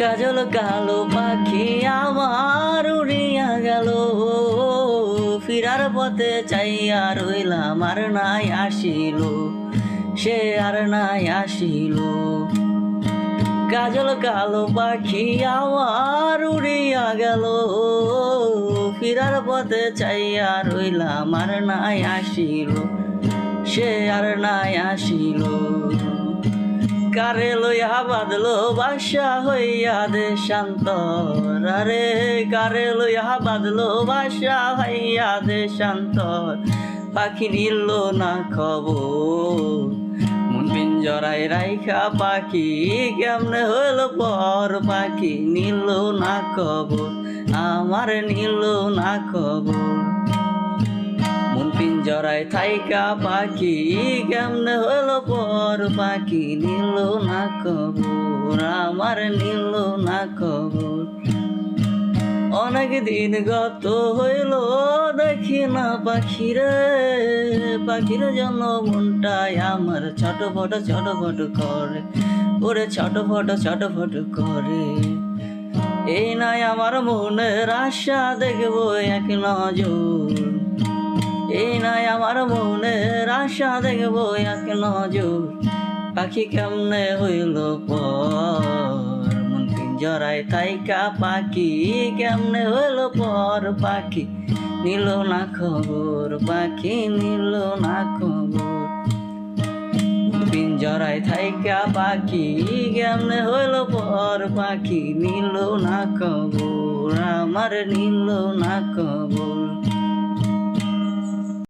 কাজল কালো পাখি আমার উড়িয়া গেল, ফিরার পথে চাইয়া রইলাম আর নাই আসিল, সে আর নাই আসিল। কাজল কালো পাখি আমার উড়িয়া গেল, ফিরার পথে চাইয়া রইলাম আর নাই আসিল, সে আর নাই আসিল। কারে লইয়া বাঁধলো বাসা হইয়া দেশান্তর, আরে কারে লইয়া বাঁধলো বাসা হইয়া দেশান্তর। পাখি নিল না খবর, মন পিঞ্জরায় রাইখা পাখি কেমনে হইল পর। পাখি নিল না খবর, আমার নিল না খবর। মন পিঞ্জরায় থাইকা পাখি কেমনে হইল পর। পাখি নিল না খবর, আমার নিল না খবর। অনেক দিন গত হইল দেখি না পাখিরে, পাখির জন্য মনটাই আমার ছটফট ছটফট করে, ওরে ছটফট ছটফট করে। এই নাই আমার মনের আশা দেখবো এক নজর, এই নাই আমার মনের আশা দেখবো এক নজর। পাখি কেমনে হইল পর, মন পিঞ্জরায় থাইকা পাখি কেমনে হইল পর। পাখি নিল না খবর, পাখি নিল না খবর। পিঞ্জরায় থাইকা পাখি কেমনে হইল পর। পাখি নিল না খবর, আমার নিল না খবর।